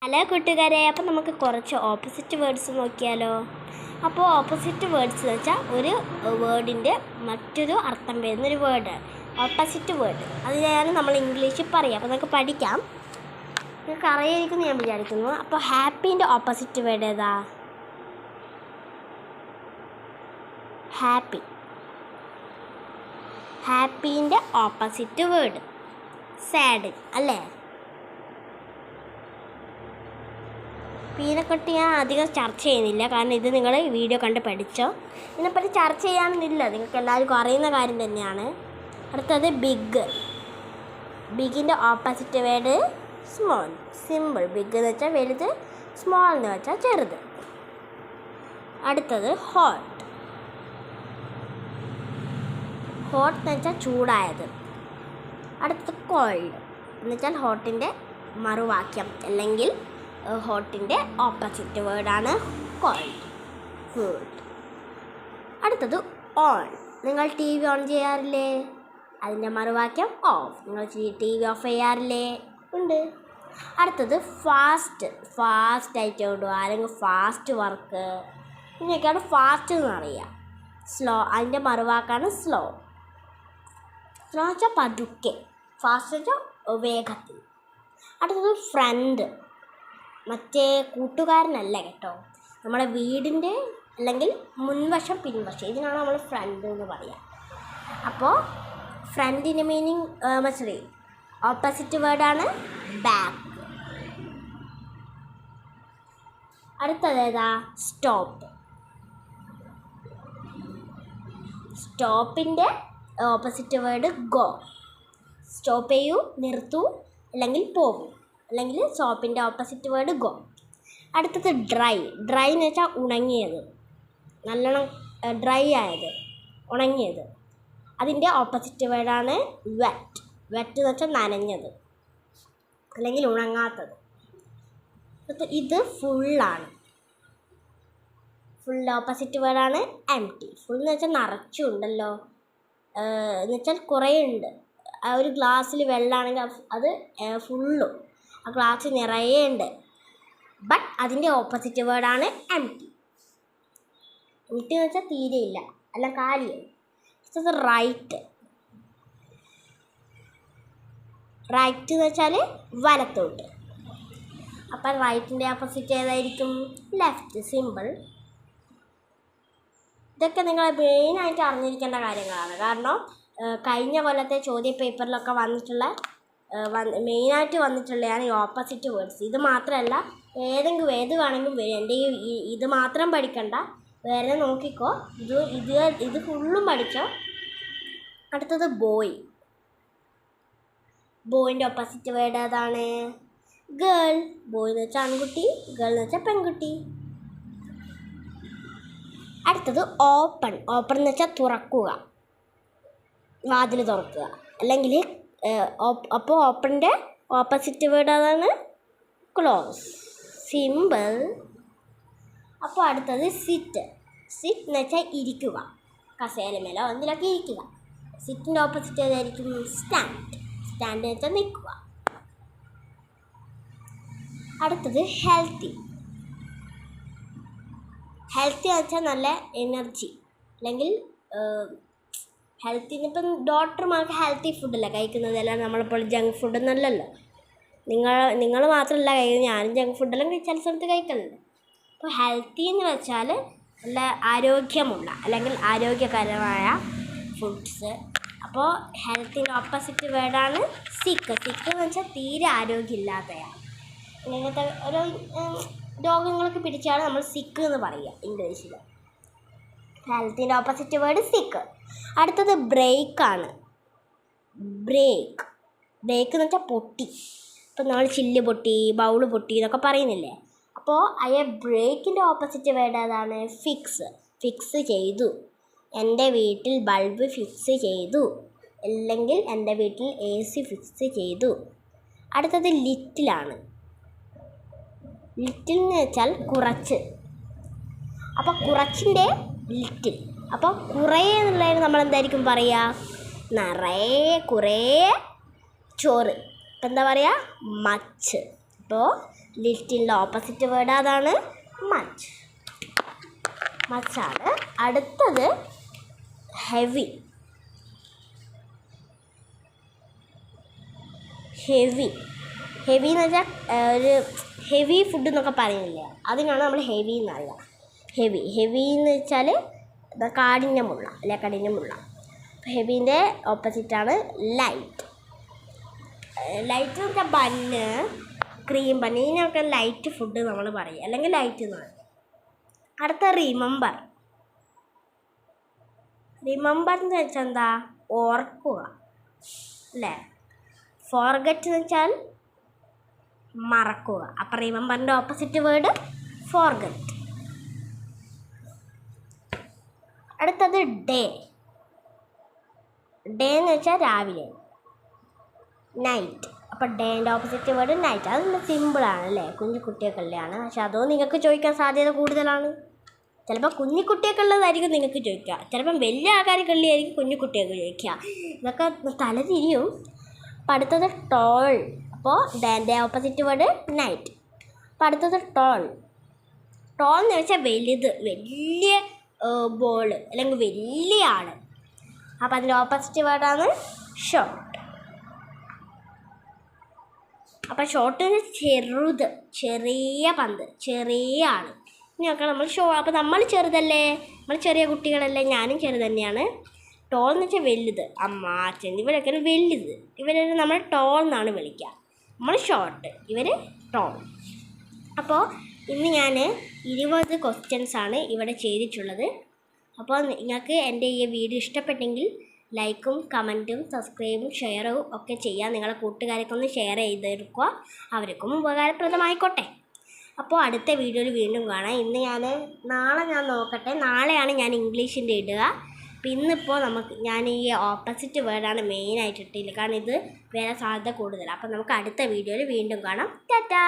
Hello കൂട്ടുകാരെ, അപ്പോൾ നമുക്ക് കുറച്ച് ഓപ്പോസിറ്റ് വേർഡ്സ് നോക്കിയാലോ. അപ്പോൾ ഓപ്പോസിറ്റ് വേർഡ്സ് എന്ന് വെച്ചാൽ ഒരു വേർഡിൻ്റെ മറ്റൊരു അർത്ഥം വരുന്നൊരു വേർഡ്, ഓപ്പോസിറ്റ് വേർഡ്. അതിനാണ് നമ്മൾ ഇംഗ്ലീഷിൽ പറയുക. അപ്പോൾ നമുക്ക് പഠിക്കാം. നിങ്ങൾക്ക് അറിയായിരിക്കുമെന്ന് ഞാൻ വിചാരിക്കുന്നു. അപ്പോൾ ഹാപ്പീൻ്റെ ഓപ്പോസിറ്റ് വേർഡ് ഏതാ? ഹാപ്പി. ഹാപ്പീൻ്റെ ഓപ്പോസിറ്റ് വേർഡ് സാഡ് അല്ലേ? ഇതിനെപ്പറ്റി ഞാൻ അധികം ചർച്ച ചെയ്യുന്നില്ല, കാരണം ഇത് നിങ്ങൾ വീഡിയോ കണ്ട് പഠിച്ചോ. ഇതിനെപ്പറ്റി ചർച്ച ചെയ്യാനൊന്നുമില്ല, നിങ്ങൾക്ക് എല്ലാവർക്കും അറിയുന്ന കാര്യം തന്നെയാണ്. അടുത്തത് ബിഗ്. ബിഗിൻ്റെ opposite word small. Simple. Big എന്ന് വെച്ചാൽ വലുത്, സ്മോൾ എന്ന് വെച്ചാൽ ചെറുത്. അടുത്തത് ഹോട്ട്. ഹോട്ട് എന്ന് വെച്ചാൽ ചൂടായത്. അടുത്തത് കോൾഡ് എന്ന് വെച്ചാൽ ഹോട്ടിൻ്റെ മറുവാക്യം അല്ലെങ്കിൽ ഹോട്ടിൻ്റെ ഓപ്പോസിറ്റ് വേർഡാണ് കോൾഡ്. ഫുഡ്. അടുത്തത് ഓൺ. നിങ്ങൾ ടി വി ഓൺ ചെയ്യാറില്ലേ? അതിൻ്റെ മറുവാക്യം ഓഫ്. നിങ്ങൾ ടി വി ഓഫ് ചെയ്യാറില്ലേ? ഉണ്ട്. അടുത്തത് ഫാസ്റ്റ്. ഫാസ്റ്റായിട്ട് ഓടുക അല്ലെങ്കിൽ ഫാസ്റ്റ് വർക്ക്, ഇതിനൊക്കെയാണ് ഫാസ്റ്റ് എന്ന് പറയുക. സ്ലോ, അതിൻ്റെ മറുവാക്കാണ് സ്ലോ. സ്ലോ വെച്ചാൽ പതുക്കെ, ഫാസ്റ്റ് വെച്ചാൽ വേഗത്തിൽ. അടുത്തത് ഫ്രണ്ട്. മറ്റേ കൂട്ടുകാരനല്ല കേട്ടോ, നമ്മുടെ വീടിൻ്റെ അല്ലെങ്കിൽ മുൻവശം പിൻവശം, ഇതിനാണ് നമ്മൾ ഫ്രണ്ട് എന്ന് പറയുക. അപ്പോൾ ഫ്രണ്ടിൻ്റെ മീനിങ് മനസ്സിലായി. ഓപ്പോസിറ്റ് വേർഡാണ് ബാക്ക്. അടുത്തത് ഏതാ? സ്റ്റോപ്പ്. സ്റ്റോപ്പിൻ്റെ ഓപ്പോസിറ്റ് വേർഡ് ഗോ. സ്റ്റോപ്പ് ചെയ്യൂ, നിർത്തൂ അല്ലെങ്കിൽ പോകും, അല്ലെങ്കിൽ സ്റ്റോപ്പിൻ്റെ ഓപ്പോസിറ്റ് വേർഡ് ഗോ. അടുത്തത് ഡ്രൈ. ഡ്രൈ എന്ന് വെച്ചാൽ ഉണങ്ങിയത്, നല്ലോണം ഡ്രൈ ആയത്, ഉണങ്ങിയത്. അതിൻ്റെ ഓപ്പോസിറ്റ് വേർഡാണ് വെറ്റ്. വെറ്റ് എന്ന് വെച്ചാൽ നനഞ്ഞത് അല്ലെങ്കിൽ ഉണങ്ങാത്തത്. ഇത് ഫുള്ളാണ്. ഫുൾ ഓപ്പോസിറ്റ് വേർഡാണ് എംപ്റ്റി. ഫുൾ എന്ന് വെച്ചാൽ നിറച്ചുണ്ടല്ലോ എന്ന് വെച്ചാൽ കുറേ ഉണ്ട്. ആ ഒരു ഗ്ലാസ്സിൽ വെള്ളമാണെങ്കിൽ അത് ഫുള്ളും, ആ ഗ്ലാസ് നിറയെ ഉണ്ട്. ബട്ട് അതിൻ്റെ ഓപ്പോസിറ്റ് വേർഡാണ് എംപ്റ്റി. എംപ്റ്റി എന്ന് വെച്ചാൽ തീരെയില്ല, അല്ല കാലിയായി. ഇത് റൈറ്റ്. റൈറ്റ് എന്ന് വെച്ചാൽ വലത്തോട്ട്. അപ്പം റൈറ്റിൻ്റെ ഓപ്പോസിറ്റ് ഏതായിരിക്കും? ലെഫ്റ്റ്. സിമ്പിൾ. ഇതൊക്കെ നിങ്ങൾ മെയിനായിട്ട് അറിഞ്ഞിരിക്കേണ്ട കാര്യങ്ങളാണ്, കാരണം കഴിഞ്ഞ കൊല്ലത്തെ ചോദ്യ പേപ്പറിലൊക്കെ മെയിനായിട്ട് വന്നിട്ടുള്ളതാണ് ഈ ഓപ്പോസിറ്റ് വേർഡ്സ്. ഇത് മാത്രമല്ല, ഏത് വേണമെങ്കിലും വരും. എൻ്റെ ഇത് മാത്രം പഠിക്കണ്ട, വേറെ നോക്കിക്കോ. ഇത് ഫുള്ളും പഠിച്ചോ. അടുത്തത് ബോയ്. ബോയിൻ്റെ ഓപ്പോസിറ്റ് വേർഡ് ഏതാണ്? ഗേൾ. ബോയ് എന്ന് വെച്ചാൽ ആൺകുട്ടി, ഗേൾ എന്ന് വെച്ചാൽ പെൺകുട്ടി. അടുത്തത് ഓപ്പൺ. ഓപ്പൺ എന്ന് വെച്ചാൽ തുറക്കുക, വാതിൽ തുറക്കുക അല്ലെങ്കിൽ അപ്പോൾ ഓപ്പണിൻ്റെ ഓപ്പോസിറ്റ് വേർഡ് അതാണ് ക്ലോസ്. സിമ്പിൾ. അപ്പോൾ അടുത്തത് സിറ്റ്. സിറ്റ് എന്ന് വെച്ചാൽ ഇരിക്കുക, കസേരമേലോ എന്തിലൊക്കെ ഇരിക്കുക. സിറ്റിൻ്റെ ഓപ്പോസിറ്റ് ഏതായിരിക്കും? സ്റ്റാൻഡ്. സ്റ്റാൻഡ് എന്ന് വെച്ചാൽ നിൽക്കുക. അടുത്തത് ഹെൽത്തി. ഹെൽത്തി എന്ന് വെച്ചാൽ നല്ല എനർജി അല്ലെങ്കിൽ ഹെൽത്തി. ഇപ്പം ഡോക്ടർമാർക്ക് ഹെൽത്തി ഫുഡല്ല കഴിക്കുന്നത്, എല്ലാം നമ്മളിപ്പോൾ ജങ്ക് ഫുഡൊന്നുമല്ലല്ലോ. നിങ്ങൾ മാത്രമല്ല കഴിക്കുന്നത്, ഞാനും ജങ്ക് ഫുഡെല്ലാം ചില സ്ഥലത്ത് കഴിക്കലുണ്ട്. അപ്പോൾ ഹെൽത്തി എന്ന് വെച്ചാൽ നല്ല ആരോഗ്യമുള്ള അല്ലെങ്കിൽ ആരോഗ്യകരമായ ഫുഡ്സ്. അപ്പോൾ ഹെൽത്തിൻ്റെ ഓപ്പോസിറ്റ് വേർഡാണ് സിക്ക്. സിക്ക് എന്ന് വെച്ചാൽ തീരെ ആരോഗ്യമില്ലാത്തയാണ്. ഇങ്ങനത്തെ ഓരോ രോഗങ്ങളൊക്കെ പിടിച്ചാണ് നമ്മൾ സിക്ക് എന്ന് പറയുക ഇംഗ്ലീഷിൽ. ഹെൽത്തിൻ്റെ ഓപ്പോസിറ്റ് വേർഡ് സിക്ക്. അടുത്തത് ബ്രേക്കാണ്. ബ്രേക്ക്. ബ്രേക്ക് എന്ന് വെച്ചാൽ പൊട്ടി. ഇപ്പം നമ്മൾ ചില്ല് പൊട്ടി, ബൗള് പൊട്ടി എന്നൊക്കെ പറയുന്നില്ലേ. അപ്പോൾ ബ്രേക്കിൻ്റെ ഓപ്പോസിറ്റ് വേർഡ് ഏതാണ്? ഫിക്സ്. ഫിക്സ് ചെയ്തു. എൻ്റെ വീട്ടിൽ ബൾബ് ഫിക്സ് ചെയ്തു, അല്ലെങ്കിൽ എൻ്റെ വീട്ടിൽ AC ഫിക്സ് ചെയ്തു. അടുത്തത് ലിറ്റിലാണ്. ലിറ്റിൽ എന്ന് വെച്ചാൽ കുറച്ച്. അപ്പോൾ കുറച്ചിൻ്റെ ലിറ്റിൽ. അപ്പോൾ കുറേ എന്നുള്ളതിന് നമ്മൾ എന്തായിരിക്കും പറയുക? നിറയെ, കുറേ ചോറ്. ഇപ്പം എന്താ പറയുക? മച്ച്. അപ്പോൾ ലിറ്റിലിൻ്റെ ഓപ്പോസിറ്റ് വേർഡ് അതാണ് മച്ച്. മച്ചാണ്. അടുത്തത് ഹെവി. ഹെവി എന്ന് വെച്ചാൽ ഒരു ഹെവി ഫുഡ് എന്നൊക്കെ പറയുന്നില്ലേ, അതിനാണ് നമ്മൾ ഹെവി എന്ന് പറയുക. ഹെവി എന്ന് വെച്ചാൽ കാഠിന്യമുള്ള അല്ലെ കഠിനമുള്ള. ഹെവീൻ്റെ ഓപ്പോസിറ്റാണ് ലൈറ്റ്. ലൈറ്റ് എന്ന് വെച്ചാൽ ബണ്ണ്, ക്രീം ബണ്ണ്, ഇതിനൊക്കെ ലൈറ്റ് ഫുഡ് നമ്മൾ പറയും, അല്ലെങ്കിൽ ലൈറ്റ് എന്ന് പറയും. അടുത്ത റിമെമ്പർ എന്ന് വെച്ചാൽ എന്താ, ഓർക്കുക അല്ലേ. ഫോർഗറ്റ് എന്ന് വെച്ചാൽ മറക്കുക. അപ്പം റിമെമ്പറിൻ്റെ ഓപ്പോസിറ്റ് വേർഡ് ഫോർഗറ്റ്. അടുത്തത് ഡേ എന്ന് വെച്ചാൽ രാവിലെ. നൈറ്റ്. അപ്പം ഡേൻ്റെ ഓപ്പോസിറ്റ് വേർഡ് നൈറ്റ്. അത് സിമ്പിളാണ് അല്ലേ, കുഞ്ഞു കുട്ടിയൊക്കെയുള്ളതാണ്. പക്ഷെ അതോ നിങ്ങൾക്ക് ചോദിക്കാൻ സാധ്യത കൂടുതലാണ്. ചിലപ്പോൾ കുഞ്ഞു കുട്ടിയൊക്കെയുള്ളതായിരിക്കും നിങ്ങൾക്ക് ചോദിക്കുക, ചിലപ്പം വലിയ ആൾക്കാർക്കുള്ളതായിരിക്കും കുഞ്ഞു കുട്ടിയൊക്കെ ചോദിക്കുക. ഇതൊക്കെ തലതിരിയും. അപ്പം അടുത്തത് ടോൾ. അപ്പോൾ ഡേൻ്റെ ഓപ്പോസിറ്റ് വേർഡ് നൈറ്റ്. അപ്പം അടുത്തത് ടോൾ എന്ന് വെച്ചാൽ വലുത്, വലിയ ബോൾ അല്ലെങ്കിൽ വലിയ ആൾ. അപ്പം അതിൻ്റെ ഓപ്പോസിറ്റ് വേർഡാണ് ഷോർട്ട്. അപ്പം ഷോർട്ട് ചെറുത്, ചെറിയ പന്ത്, ചെറിയ ആൾ. ഇനിയൊക്കെ നമ്മൾ അപ്പം നമ്മൾ ചെറുതല്ലേ, നമ്മൾ ചെറിയ കുട്ടികളല്ലേ, ഞാനും ചെറുത് തന്നെയാണ്. ടോൾ എന്ന് വെച്ചാൽ വലുത്, അമ്മ അച്ഛൻ ഇവരൊക്കെ വലുത്, ഇവരെ നമ്മൾ ടോൾ എന്നാണ് വിളിക്കുക. നമ്മൾ ഷോർട്ട്, ഇവർ ടോൾ. അപ്പോൾ ഇന്ന് ഞാൻ 20 ക്വസ്റ്റ്യൻസാണ് ഇവിടെ ചെയ്തിട്ടുള്ളത്. അപ്പോൾ നിങ്ങൾക്ക് എൻ്റെ ഈ വീഡിയോ ഇഷ്ടപ്പെട്ടെങ്കിൽ ലൈക്കും കമൻറ്റും സബ്സ്ക്രൈബും ഷെയറും ഒക്കെ ചെയ്യാം. നിങ്ങളെ കൂട്ടുകാരൊക്കെ ഒന്ന് ഷെയർ ചെയ്തെടുക്കുക, അവർക്കും ഉപകാരപ്രദമായിക്കോട്ടെ. അപ്പോൾ അടുത്ത വീഡിയോയിൽ വീണ്ടും കാണാം. നാളെ ഞാൻ നോക്കട്ടെ, നാളെയാണ് ഞാൻ ഇംഗ്ലീഷിൻ്റെ ഇടുക. അപ്പോൾ ഇന്നിപ്പോൾ ഞാൻ ഈ ഓപ്പോസിറ്റ് വേർഡാണ് മെയിനായിട്ട് ഇട്ടില്ല, കാരണം ഇത് വേറെ സാധ്യത കൂടുതലാണ്. അപ്പോൾ നമുക്ക് അടുത്ത വീഡിയോയിൽ വീണ്ടും കാണാം. ടാറ്റാ.